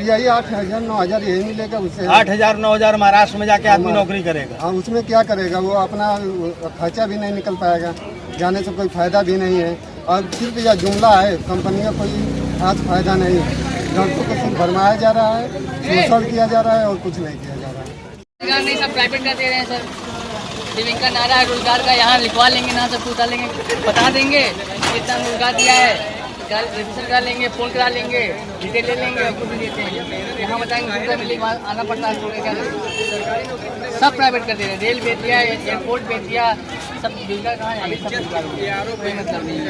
यही 8,000 9,000 यही मिलेगा उससे। 8,000 9,000 महाराष्ट्र में जाके आदमी नौकरी करेगा। हाँ, उसमें क्या करेगा वो, अपना खर्चा भी नहीं निकल पाएगा, जाने से कोई फायदा भी नहीं है। और सिर्फ यह जुमला है, कंपनी का कोई खास फायदा नहीं है। लड़कों को सिर्फ भरमाया जा रहा है, शोषण किया जा रहा है और कुछ नहीं किया जा रहा है। रोजगार नहीं, सब प्राइवेट का दे रहे हैं सर। जब इनका नारा है रोजगार का, यहाँ लिखवा लेंगे ना, सब पूछा लेंगे, बता देंगे कितना रोजगार दिया है, रजिस्टर करा लेंगे, फोन करा लेंगे, डिटेल ले लेंगे, कुछ नहीं देते हैं। यहाँ बताएंगे दूसरा मिले, आना पड़ता है। क्या सब प्राइवेट कर दे रहे हैं। रेल बेच दिया, एयरपोर्ट बेच दिया, सब रोजगार कहाँ है, सब रोजगार हो गया, कोई मतलब नहीं है।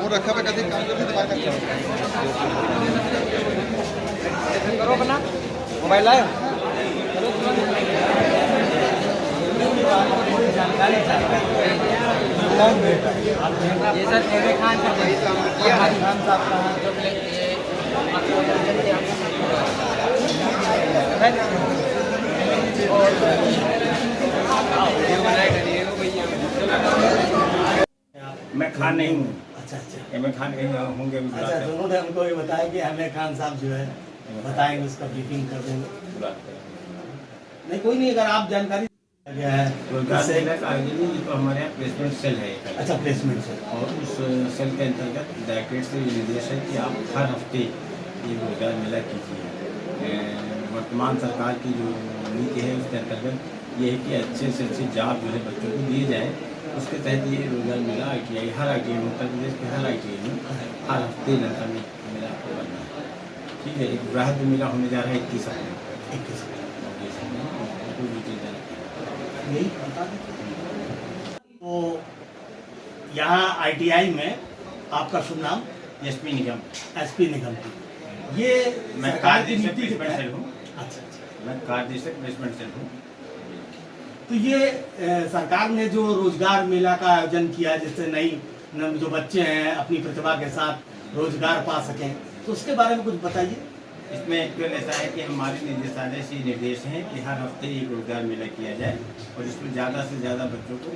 रखा हुआ कभी काम करो अपना मोबाइल लाए ये सर खान मैं खान नहीं हूँ। अच्छा अच्छा, मैं खान कहीं होंगे। अच्छा, दोनों ने हमको ये बताया कि हमें खान साहब जो है बताएंगे, उसका ब्रीफिंग कर देंगे। नहीं कोई नहीं, अगर आप जानकारी गया है तो हमारे यहाँ प्लेसमेंट सेल है। अच्छा, प्लेसमेंट सेल, और उस सेल के अंतर्गत डायरेक्टरेट से निर्देश है कि आप हर हफ्ते ये रोजगार मेला कीजिए। वर्तमान सरकार की जो नीति है उसके अंतर्गत ये है कि अच्छे से अच्छे जॉब जो है बच्चों को दिए जाए। उसके तहत ये रोजगार मेला ITI, हर ITI में, उत्तर प्रदेश के हर ITI में हर हफ्ते लड़का मेला आपको करना है। ठीक है, एक बृहद मेला होने जा रहा है 21 अप्रैल। 21 तो यहाँ ITI में आपका शुभ नाम? SP निगम। SP निगम की ये मैं सरकार की नीति प्लेसमेंट सेल हूँ। अच्छा अच्छा, मैं कार्यदेशक प्लेसमेंट सेल हूँ। तो ये सरकार ने जो रोजगार मेला का आयोजन किया, जिससे नई जो बच्चे हैं अपनी प्रतिभा के साथ रोजगार पा सकें, तो उसके बारे में कुछ बताइए। इसमें एक्चुअल ऐसा है कि हमारे निदेशालय से निर्देश है कि हर हफ्ते एक रोजगार मेला किया जाए और इसमें ज़्यादा से ज़्यादा बच्चों को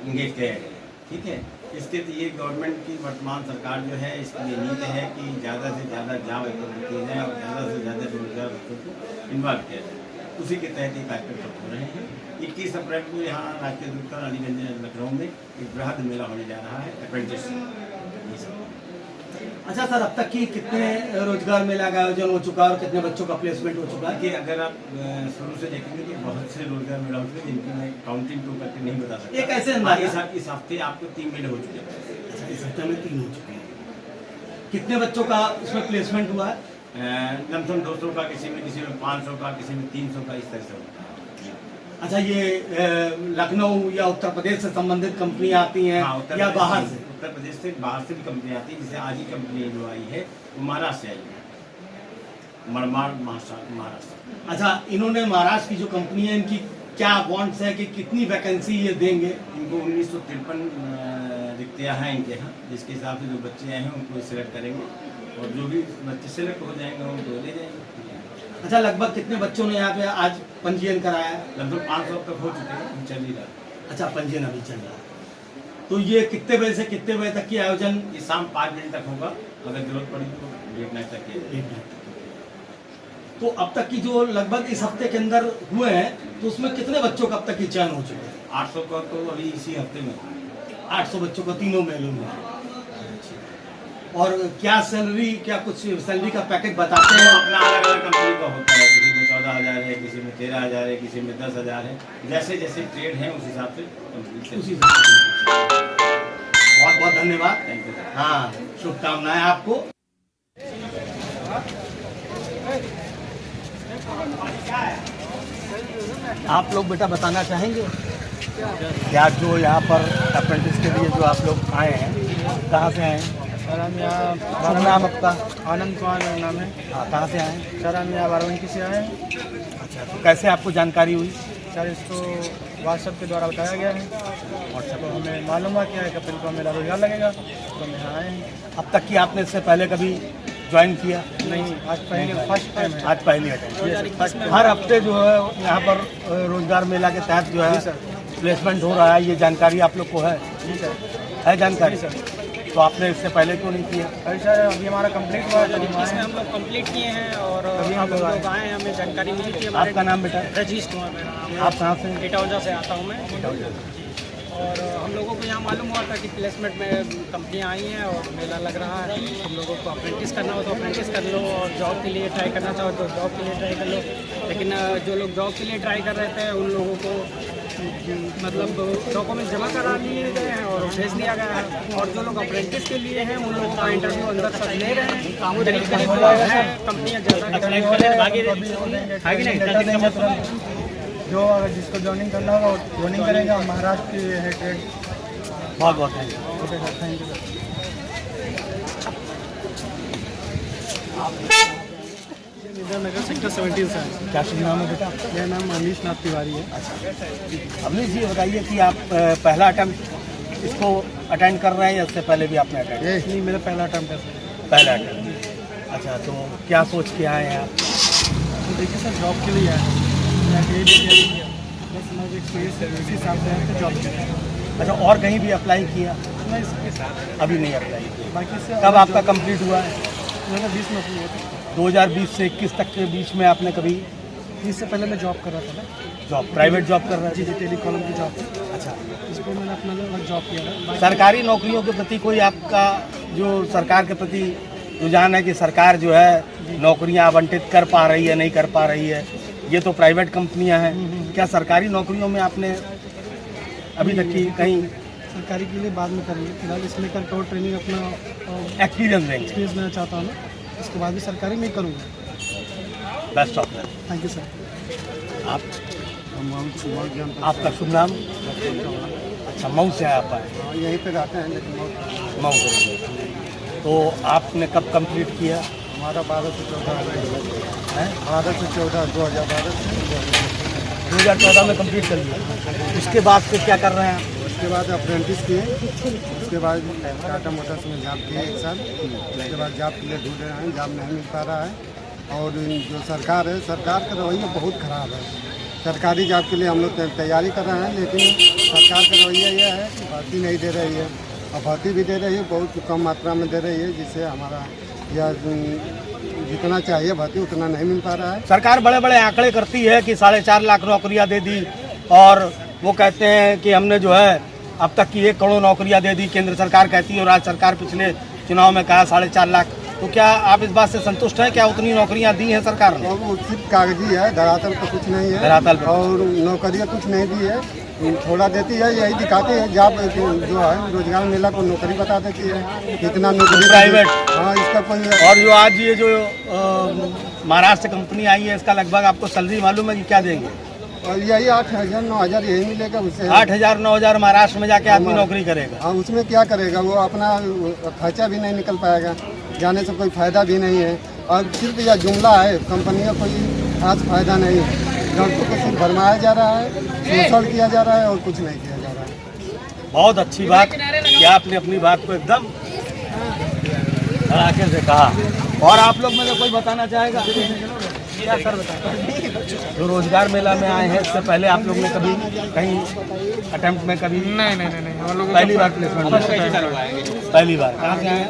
इंगेज किया जाए। ठीक है, इसके लिए गवर्नमेंट की वर्तमान सरकार जो है इसकी ये नीति है कि ज़्यादा से ज़्यादा जॉब उपलब्ध किए जाए और ज़्यादा से ज़्यादा रोजगार बच्चों को इन्वॉल्व किया जाए। उसी के तहत ये कार्यक्रम सब हो रहे हैं। 21 अप्रैल को यहाँ राष्ट्रीय दूतगण अलीगंज लखनऊ में एक बृहद मेला होने जा रहा है, अप्रेंटिस। अच्छा सर, अब तक की कितने रोजगार मेला का आयोजन हो चुका है और कितने बच्चों का प्लेसमेंट हो चुका है? कि अगर आप शुरू से देखेंगे कि बहुत से रोजगार मेला हो चुके हैं जिनकी मैं काउंटिंग तो करके नहीं बता सकता। एक ऐसे अंदाजा इस हफ्ते आपको 3 मेले हो चुके हैं। अच्छा, इस हफ्ते में 3 हो चुके हैं। कितने बच्चों का इसमें प्लेसमेंट हुआ है? लमसम 200 का, किसी में 500 का, किसी में 300 का, इस तरह से होता है। अच्छा, ये लखनऊ या उत्तर प्रदेश से संबंधित कंपनियां आती हैं? हाँ, या बाहर से? उत्तर प्रदेश से, बाहर से भी कंपनी आती है। जैसे आज ही कंपनी जो आई है वो महाराष्ट्र से आई है, मरमार महाराष्ट्र। अच्छा, इन्होंने महाराष्ट्र की जो कंपनी है इनकी क्या वांट्स है कि कितनी वैकेंसी ये देंगे? इनको 1953 रिक्तियाँ हैं इनके यहाँ, जिसके हिसाब से जो बच्चे आए हैं उनको सिलेक्ट करेंगे और जो भी बच्चे सिलेक्ट हो जाएंगे उनको ले जाएंगे। अच्छा, लगभग कितने बच्चों ने यहाँ पे आज पंजीयन कराया है? लगभग 500 तक हो चुके हैं, चल ही रहा है। अच्छा, पंजीयन अभी चल रहा है। तो ये कितने बजे से कितने बजे तक की आयोजन? ये शाम 5 बजे तक होगा, अगर जरूरत पड़ी तो लेट नाइट तक किया जाएगा। तो अब तक की जो लगभग इस हफ्ते के अंदर हुए हैं, तो उसमें कितने बच्चों का अब तक की चयन हो चुका है? 800 का तो अभी इसी हफ्ते में 800 बच्चों का तीनों मेलों में। और क्या सैलरी, क्या कुछ सैलरी का पैकेज बताते हैं? अपना अलग अलग कंपनी का होता है, किसी में 14,000 है, किसी में 13,000 है, किसी में 10,000 है। जैसे जैसे ट्रेड है उस हिसाब से उसी बहुत बहुत धन्यवाद। Thank you. हाँ, शुभकामनाएं आपको। आप लोग बेटा बताना चाहेंगे? क्या जो यहाँ पर अप्रेंटिस के लिए जो आप लोग आए हैं, कहाँ से आए हैं? सर हम यहाँ शुभ नाम आपका? आनंद कुमार मेरा नाम है। हाँ, कहाँ से आए हैं? सर हम यहाँ बाराबंकी से आए हैं। अच्छा, तो कैसे आपको जानकारी हुई? सर इसको व्हाट्सएप के द्वारा बताया गया है व्हाट्सएप तो हमें मालूम हुआ क्या है कि अप्रैल को मेरा रोजगार लगेगा तो हम यहाँ आए हैं। अब तक की आपने इससे पहले कभी ज्वाइन किया? नहीं, आज पहले फर्स्ट टाइम है। आज पहली अटेंड। हर हफ्ते जो है यहाँ पर रोजगार मेला के तहत जो है प्लेसमेंट हो रहा है, ये जानकारी आप लोग को है? जी सर। है जानकारी? जी सर। तो आपने इससे पहले क्यों नहीं किया? अरे सर अभी हमारा कंप्लीट हुआ है, इसमें हम लोग कंप्लीट किए हैं और अभी हम हम लोग लोग आए हैं, हमें जानकारी मिली थी। हमारे आपका नाम बेटा? रजीश कुमार मेरा नाम है। आप कहाँ से? इटौजा से आता हूँ मैं। और हम लोगों को यहाँ मालूम हुआ था कि प्लेसमेंट में कंपनियाँ आई हैं और मेला लग रहा है। हम लोगों को अप्रेंटिस करना हो तो अप्रेंटिस कर लो और जॉब के लिए ट्राई करना चाहो तो जॉब के लिए ट्राई कर लो। लेकिन जो लोग जॉब के लिए ट्राई कर रहे थे उन लोगों को मतलब डॉक्यूमेंट जमा करा लिए गए हैं और भेज दिया गया है। और जो लोग अप्रेंटिस के लिए हैं उन लोगों का इंटरव्यू अंदर सब ले रहे हैं। कंपनियाँ ज़्यादा जो अगर जिसको ज्वाइनिंग करना होगा वो ज्वाइनिंग करेगा। महाराष्ट्र की है ट्रेड। बहुत बहुत thank you. Okay sir, thank you sir. Nagar sector 17 से है। क्या शुभ नाम है बेटा? मेरा नाम अनीश नाथ तिवारी है। अमरीश जी बताइए कि आप पहला अटेम्प्ट इसको अटेंड कर रहे हैं या इससे पहले भी आपने अटेंड? नहीं, मेरा पहला अटेम्प्ट है सर। पहला अटेम्प्ट। अच्छा, तो क्या सोच के आए हैं आप? तो देखिए सर जॉब के लिए आया है। मैं बस मुझे एक्सपीरियंस है, उसी हिसाब से आया जॉब के लिए। अच्छा, और कहीं भी अप्लाई किया? मैं इसके साथ अभी नहीं अप्लाई किया। बाकी से कब आपका कंप्लीट हुआ है? 2020 में हुआ था। 2020 से 21 तक के बीच में आपने कभी इससे पहले मैं जॉब कर रहा था ना। जॉब, प्राइवेट जॉब कर रहे जी थे? जी, टेलीकॉलम की जॉब थी। अच्छा, इसको मैंने अपना जॉब किया था। सरकारी नौकरियों के प्रति कोई आपका जो सरकार के प्रति रुझान है कि सरकार जो है नौकरियां आवंटित कर पा रही है, नहीं कर पा रही है? ये तो प्राइवेट कंपनियां हैं, क्या सरकारी नौकरियों में आपने अभी तक की कहीं सरकारी के लिए बाद में करेंगे, फिलहाल इसमें करके और ट्रेनिंग अपना एक्सपीरियंस देंगे? एक्सपीरियंस लेना चाहता हूँ मैं। इसके बाद भी सरकारी में करूँगा। Best of luck. Thank you sir. आप, आपका शुभ नाम? अच्छा, मऊ से आप आए? यहीं पे रहते हैं लेकिन मऊ से। तो आपने कब कंप्लीट किया? हमारा 12 से 14 है? 12 से 14 2012 से 2014 में कंप्लीट कर लिया। उसके बाद फिर क्या कर रहे हैं आप? उसके बाद अप्रेंटिस किए। उसके बाद टाटा मोटर्स में जॉब किए 1 साल। उसके बाद जॉब के लिए ढूंढ रहे हैं, जॉब नहीं मिल पा रहा है। और जो सरकार है, सरकार का रवैया बहुत ख़राब है। सरकारी जॉब के लिए हम लोग तैयारी कर रहे हैं, लेकिन सरकार का रवैया यह है कि भर्ती नहीं दे रही है। और भर्ती भी दे रही है, बहुत कम मात्रा में दे रही है, जिससे हमारा यह जितना चाहिए भर्ती उतना नहीं मिल पा रहा है। सरकार बड़े बड़े आंकड़े करती है कि 4.5 लाख नौकरियां दे दी, और वो कहते हैं कि हमने जो है अब तक की 1 करोड़ नौकरियां दे दी, केंद्र सरकार कहती है। और राज्य सरकार पिछले चुनाव में कहा 4.5 लाख। तो क्या आप इस बात से संतुष्ट हैं? क्या उतनी नौकरियां दी हैं सरकार ने? और वो सिर्फ कागजी है, धरातल पर कुछ नहीं है। धरातल पर। और नौकरियाँ कुछ नहीं दी है, थोड़ा देती है, यही दिखाती है। जॉब जो है रोजगार मेला को नौकरी बता देती है, कितना नौकरी प्राइवेट। हाँ, इसका कोई। और जो आज ये जो महाराष्ट्र से कंपनी आई है, इसका लगभग आपको सैलरी मालूम है कि क्या देंगे? और यही 8,000 9,000 यही मिलेगा उससे। 8,000 9,000 महाराष्ट्र में जाके आदमी नौकरी करेगा। हाँ, उसमें क्या करेगा वो? अपना खर्चा भी नहीं निकल पाएगा, जाने से कोई फायदा भी नहीं है। और सिर्फ यह जुमला है, कंपनी का कोई खास फायदा नहीं है। लड़कों को सिर्फ भरमाया जा रहा है, शोषण किया जा रहा है और कुछ नहीं किया जा रहा है। बहुत अच्छी बात कि आपने अपनी बात को एकदम धड़ाके से कहा। और आप लोग में से कोई बताना चाहेगा? क्या सर बताएं? जो रोजगार मेला में आए हैं, इससे पहले आप लोग ने कभी कहीं अटेम्प्ट में कभी? नहीं, हम लोग पहली बार प्लेसमेंट? पहली बार। कहाँ से आए हैं?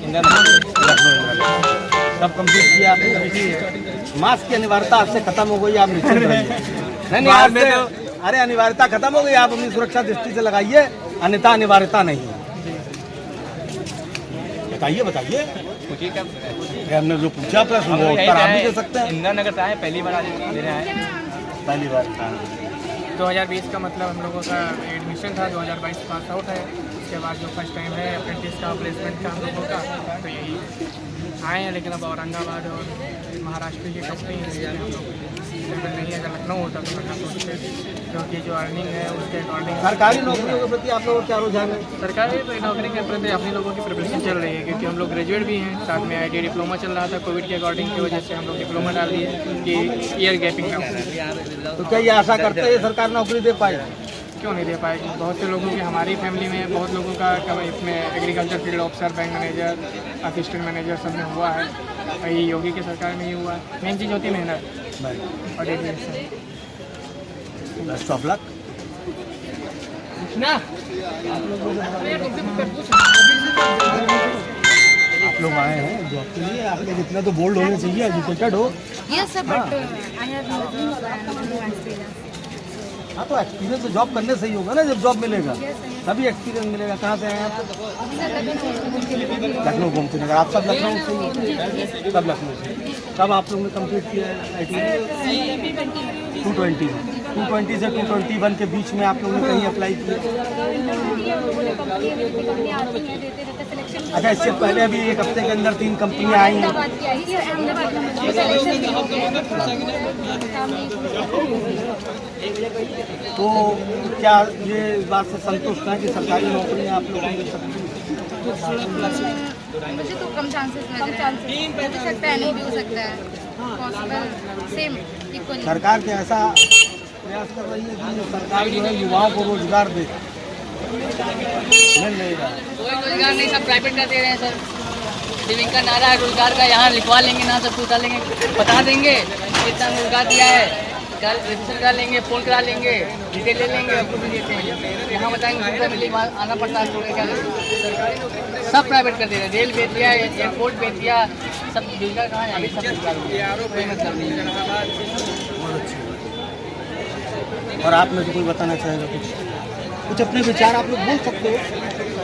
लखनऊ। कब कंप्लीट किया आपने? मास्क की अनिवार्यता आपसे खत्म हो गई, आप निश्चिंत रहिए। नहीं, आज से अरे अनिवार्यता खत्म हो गई, आप अपनी सुरक्षा दृष्टि से लगाइए, अन्यथा अनिवार्यता नहीं है। बताइए हमने जो पूछा प्रश्न वो उत्तर आप भी दे सकते हैं। इंदिरा नगर से आए, पहली बार देने आए। पहली बार। 2020 का मतलब हम लोगों का एडमिशन था, 2022 पास आउट है। उसके बाद जो फर्स्ट टाइम है अप्रेंटिस का, प्लेसमेंट का हम लोगों का, तो यही आए हैं। लेकिन अब औरंगाबाद और महाराष्ट्र की कंपनी है, हम लोग नहीं है। अगर लखनऊ होता तो मैं सोचते क्योंकि जो अर्निंग है उसके अकॉर्डिंग सरकारी नौकरियों के प्रति आप लोगों का क्या रुझान है? सरकारी नौकरी के प्रति अपने लोगों की प्रिपरेशन चल रही है, क्योंकि हम लोग ग्रेजुएट भी हैं, साथ में ITI डिप्लोमा चल रहा था। कोविड के अकॉर्डिंग की वजह से हम लोग डिप्लोमा डाल दिए कि ईयर गैपिंग का। तो क्या ये आशा करते हैं सरकार नौकरी दे पाएगी? क्यों नहीं दे पाएगी? बहुत से लोगों की, हमारी फैमिली में बहुत लोगों का इसमें agriculture field officer, bank manager, assistant manager सब में हुआ है। वही योगी की सरकार में ही हुआ है। मेन चीज़ होती है मेहनत और डेडिकेशन। Best of luck. आप लोग आए हैं जॉब के लिए, आप लोग इतना तो बोल्ड होने चाहिए, एजुकेटेड हो। Yes, sir, but I have nothing experience. हाँ तो एक्सपीरियंस तो जॉब करने से ही होगा ना, जब जॉब मिलेगा तभी एक्सपीरियंस मिलेगा। कहाँ से आए आप? लखनऊ घूमते नगर। आप सब लखनऊ से ही? सब लखनऊ से। कब आप लोगों ने कंप्लीट किया है ITI? 220 से 221 के बीच में आप लोगों ने कहीं अप्लाई किया? अच्छा, इससे पहले अभी एक हफ्ते के अंदर 3 कंपनियां आई हैं। तो क्या ये इस बात से संतुष्ट है कि सरकारी नौकरी आप लोगों को सकती? मुझे तो कम चांसेस लग रहे हैं। हो सकता है, नहीं भी हो सकता है, पॉसिबल सेम इक्वली। सरकार के ऐसा प्रयास कर रही है कि सरकार जो है युवाओं को रोजगार दे, मिल नहीं रहा। कोई रोजगार नहीं, सब प्राइवेट का दे रहे हैं सर। सिविंग का नारा है रोजगार का, यहाँ लिखवा लेंगे ना, सब पूछा लेंगे, बता देंगे कितना रोजगार दिया है, कल रजिस्टर करा लेंगे, फोन करा लेंगे, डिटेल ले लेंगे, आपको भी देते हैं। यहाँ बताएंगे दूसरा मिले, वहाँ आना पड़ता है। क्या सब प्राइवेट कर दे रहे हैं। रेल बेच दिया, एयरपोर्ट बेच दिया, सब रोजगार कहाँ है? अभी सब रोजगार हो गया, कोई मतलब नहीं है। बहुत अच्छी। और आप में से कोई बताना चाहेगा कुछ अपने विचार आप लोग बोल सकते हो,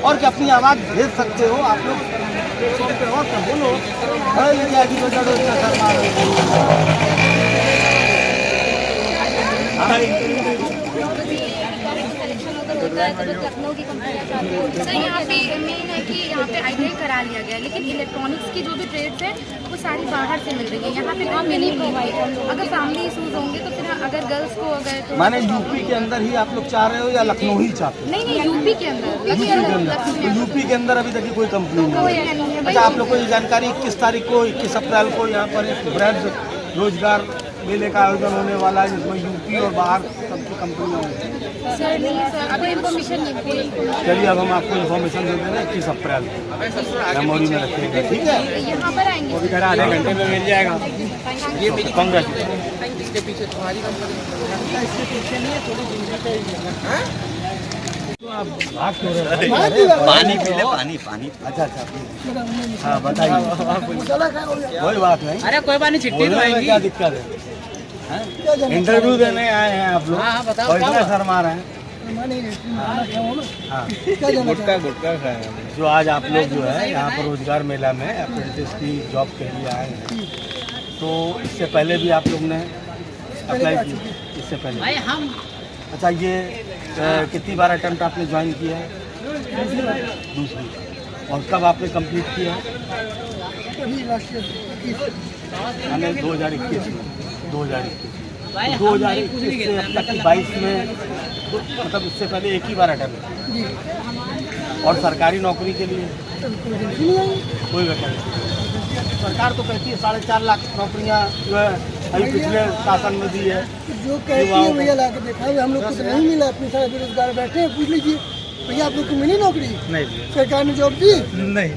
और क्या अपनी आवाज़ भेज सकते हो आप लोग। और क्या बोलो, ये क्या की वजह से इतना शर्मा रहे लखनऊ की कंपनियाँ चालू होती है। यहाँ पे मेन है कि यहाँ पे ITI करा लिया गया है, लेकिन इलेक्ट्रॉनिक्स की जो भी ट्रेड्स है वो सारी बाहर से मिल रही है। यहाँ पे काम नहीं प्रोवाइड। अगर फैमिली इशूज होंगे तो फिर अगर गर्ल्स को अगर तो माने यूपी के अंदर ही आप लोग चाह रहे हो या लखनऊ ही चाहते हो? नहीं, यूपी के अंदर। यूपी के अंदर, तो यूपी के अंदर अभी तक कोई कंपनी नहीं है। अच्छा, आप लोग को ये जानकारी 21 तारीख को, 21 अप्रैल को यहाँ पर एक ब्रैड रोजगार मेले का आयोजन होने वाला है, जिसमें यूपी और बाहर सबकी कंपनियाँ होंगी। सर नहीं सर, अभी इन्फॉर्मेशन नहीं। चलिए, अब हम आपको इन्फॉर्मेशन दे देंगे 21 अप्रैल को, मेमोरी में रखिएगा, ठीक है? यहाँ पर आएंगे, वो भी कह रहा आधे घंटे में मिल जाएगा। कांग्रेस इसके पीछे तुम्हारी कंपनी, इसके पीछे नहीं है, थोड़ी दूरी पे ही है। तो आप भाग क्यों रहे हैं? पानी पी ले, पानी। अच्छा, हाँ बताइए। कोई बात नहीं, अरे कोई बात नहीं, चिट्ठी तो आएगी। क्या दिक्कत है? इंटरव्यू देने आए हैं आप लोग, हाँ, बताओ, और इतना शर्मा रहे हैं। हाँ, गुटका जो आज आप लोग जो है यहाँ पर रोजगार मेला में अप्रेंटिस की जॉब के लिए आए हैं, तो इससे पहले भी आप लोग ने अप्लाई किया? इससे पहले भाई हम अच्छा, ये कितनी बार अटेम्प्ट आपने ज्वाइन किया है? दूसरी। और कब आपने कंप्लीट किया है? मैंने 2021 में। 2021 से अब तक 22 में, मतलब इससे पहले एक ही बार अटेम्प्ट। और सरकारी नौकरी के लिए कोई वैकेंसी? सरकार तो कहती है 4.5 लाख नौकरियां जो है अभी पिछले शासन में दी है। जो कहती है भैया ला के देखा है, हम लोग को तो नहीं मिला। अपने सारे बेरोजगार बैठे हैं, पूछ लीजिए भैया आप लोग को मिली नौकरी? नहीं, सरकार ने जॉब दी नहीं।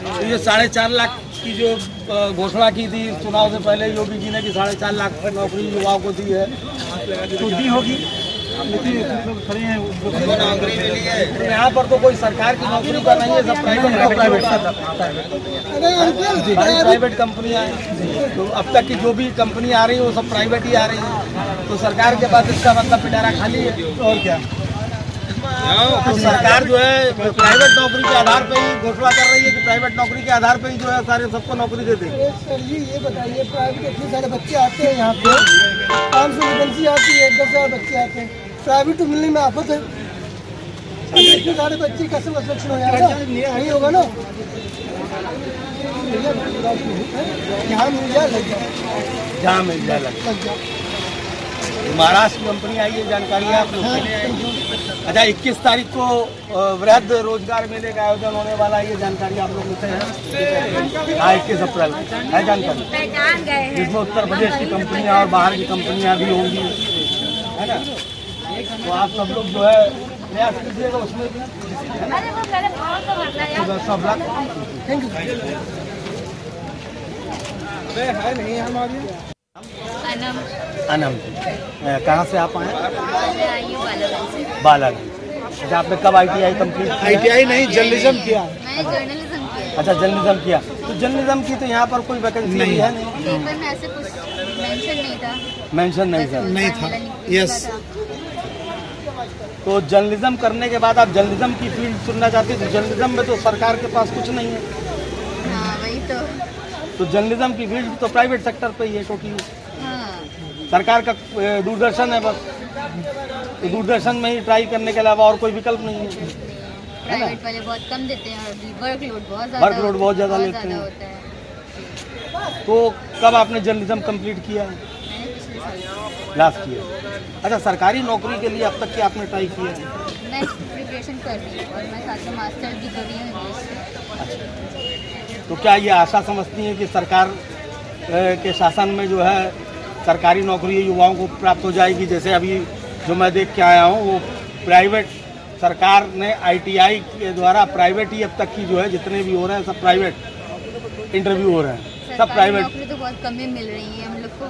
तो ये 4.5 लाख की जो घोषणा की थी चुनाव से पहले योगी जी ने कि 4.5 लाख नौकरी युवाओं को दी है, तो दी होगी। खड़े हैं, यहाँ पर तो कोई सरकार की नौकरी का नहीं है, सब प्राइवेट कंपनियाँ हैं। तो अब तक की जो भी कंपनी आ रही है वो सब प्राइवेट ही आ रही है। तो सरकार के पास इसका मतलब पिटारा खाली है, और क्या। तो सरकार जो है प्राइवेट नौकरी के आधार पर ही घोषणा कर रही है कि प्राइवेट नौकरी के आधार पर ही जो है सारे सबको नौकरी दे देंगे। सर जी ये बताइए, प्राइवेट इतने सारे बच्चे आते हैं यहाँ पे, 500 वैकेंसी आती है, 10,000 बच्चे आते हैं, प्राइवेट तो मिलने में आफत है। इतने सारे बच्चे कैसे सिलेक्शन हो जाएगा? नहीं होगा ना। यहाँ मिल जाए, लग जाए, जहाँ मिल जाए लग जाए। महाराष्ट्र की कंपनी आई है, जानकारी है आप लोग को? अच्छा, 21 तारीख को वृहद रोजगार मेले का आयोजन होने वाला है, ये जानकारी आप लोगों से है? हाँ, 21 अप्रैल है जानकारी, जिसमें उत्तर प्रदेश की कंपनियां और बाहर की कंपनियां भी होंगी, है ना? तो आप सब लोग जो है प्रयास कीजिएगा उसमें भी। सब लाख थैंक यू। है नहीं हमारी अनम, कहाँ से आप आए? बालागंज। अच्छा, आपने कब ITI कंप्लीट किया? ITI नहीं, जर्नलिज्म किया। मैंने जर्नलिज्म किया। अच्छा, जर्नलिज्म किया। तो जर्नलिज्म की तो यहाँ पर कोई वैकेंसी नहीं है? पेपर में ऐसे कुछ मेंशन नहीं था। मेंशन नहीं था? नहीं था, यस। तो जर्नलिज्म करने के बाद आप जर्नलिज्म की फील्ड चुनना चाहते हैं, तो जर्नलिज्म में तो सरकार के पास कुछ नहीं है। हाँ, वही तो जर्नलिज्म की फील्ड तो प्राइवेट सेक्टर पे ही है टोटली। हाँ। सरकार का दूरदर्शन है बस, तो दूरदर्शन में ही ट्राई करने के अलावा और कोई विकल्प नहीं है। प्राइवेट वाले बहुत कम देते हैं और वर्कलोड बहुत ज़्यादा लेते हैं। तो कब आपने जर्नलिज्म कंप्लीट किया है? लास्ट किया। अच्छा, सरकारी नौकरी के लिए अब तक क्या आपने ट्राई किया है? मैं प्रिपरेशन कर रही हूँ और मैं साथ में मास्टर भी कर रही हूँ इंग्लिश से। तो क्या ये आशा समझती हैं कि सरकार के शासन में जो है सरकारी नौकरी युवाओं को प्राप्त हो जाएगी? जैसे अभी जो मैं देख के आया हूँ वो प्राइवेट सरकार ने ITI के द्वारा प्राइवेट ही अब तक की जो है जितने भी हो रहे हैं सब प्राइवेट इंटरव्यू हो रहे हैं, सब प्राइवेट। नौकरी तो बहुत कम ही मिल रही है हम लोग को।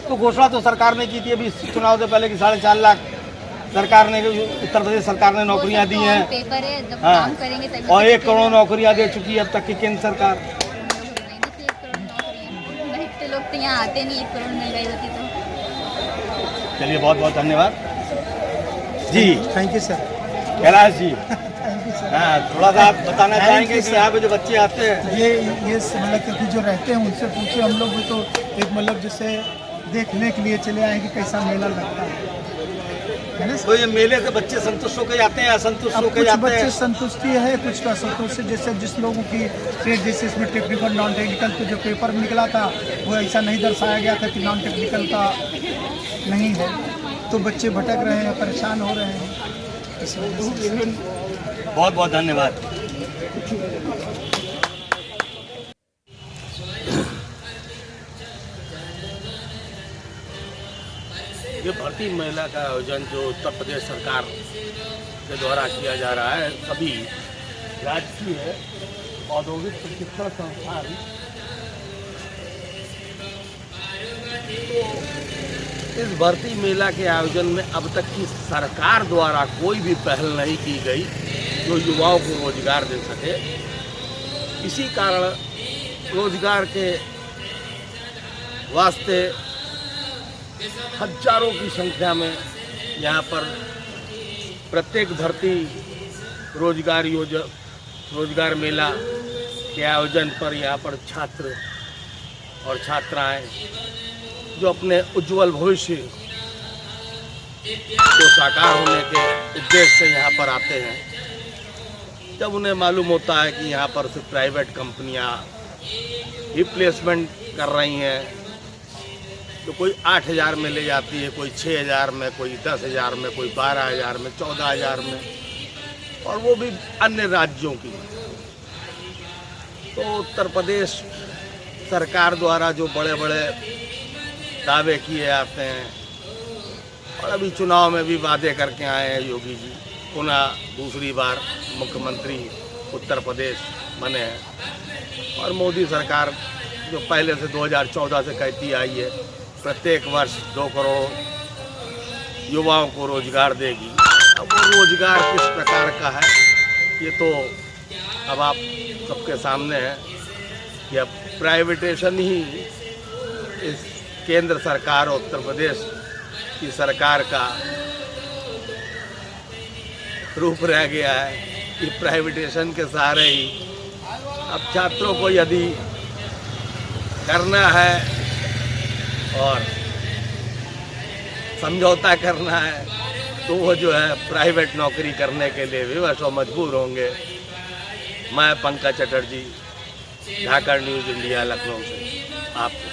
तो घोषणा तो सरकार ने की थी अभी चुनाव से पहले कि 4.5 लाख सरकार ने, उत्तर प्रदेश सरकार ने नौकरियां दी हैं। पेपर है, जब हाँ, काम करेंगे तभी। और 1 करोड़ नौकरियां दे चुकी है अब तक की केंद्र सरकार। लोग तो यहाँ आते नहीं, 1 करोड़ मिल रही होती तो। चलिए, बहुत बहुत धन्यवाद जी। Thank you sir. Kailash ji, thank you sir. हाँ, थोड़ा सा आप बताना चाहेंगे कि यहाँ पे जो बच्चे आते हैं ये मतलब क्योंकि जो रहते हैं उनसे पूछे, हम लोग भी तो एक मतलब जैसे देखने के लिए चले आए कि कैसा मेला लगता है ना। तो ये मेले से बच्चे संतुष्ट होकर जाते हैं, असंतुष्ट अब होकर कुछ जाते बच्चे हैं? संतुष्टि है, कुछ का असंतुष्ट है। जैसे जिस लोगों की ट्रेड, जैसे इसमें टेक्निकल नॉन टेक्निकल तो जो पेपर में निकला था वो ऐसा नहीं दर्शाया गया था कि नॉन टेक्निकल का नहीं है, तो बच्चे भटक रहे हैं, परेशान हो रहे हैं इस वजह से। बहुत बहुत धन्यवाद। ये भर्ती मेला का आयोजन जो उत्तर प्रदेश सरकार के द्वारा किया जा रहा है, सभी राजकीय औद्योगिक प्रशिक्षण संस्थान, तो इस भर्ती मेला के आयोजन में अब तक की सरकार द्वारा कोई भी पहल नहीं की गई जो युवाओं को रोजगार दे सके। इसी कारण रोजगार के वास्ते हजारों की संख्या में यहाँ पर प्रत्येक भर्ती रोजगार मेला के आयोजन पर यहाँ पर छात्र और छात्राएं जो अपने उज्जवल भविष्य को साकार होने के उद्देश्य से यहाँ पर आते हैं, जब उन्हें मालूम होता है कि यहाँ पर सिर्फ प्राइवेट कंपनियाँ ही प्लेसमेंट कर रही हैं, तो कोई 8,000 में ले जाती है, कोई 6,000 में, कोई 10,000 में, कोई 12,000 में, 14,000 में, और वो भी अन्य राज्यों की। तो उत्तर प्रदेश सरकार द्वारा जो बड़े बड़े दावे किए जाते हैं, और अभी चुनाव में भी वादे करके आए हैं योगी जी, पुनः दूसरी बार मुख्यमंत्री उत्तर प्रदेश बने हैं, और मोदी सरकार जो पहले से 2014 से कहती आई है प्रत्येक वर्ष 2 करोड़ युवाओं को रोजगार देगी। अब वो रोजगार किस प्रकार का है ये तो अब आप सबके सामने है कि अब प्राइवेटेशन ही इस केंद्र सरकार और उत्तर प्रदेश की सरकार का रूप रह गया है कि प्राइवेटेशन के सहारे ही अब छात्रों को यदि करना है और समझौता करना है तो वो जो है प्राइवेट नौकरी करने के लिए विवश और मजबूर होंगे। मैं पंकज चटर्जी, ढाका न्यूज़ इंडिया, लखनऊ से आपको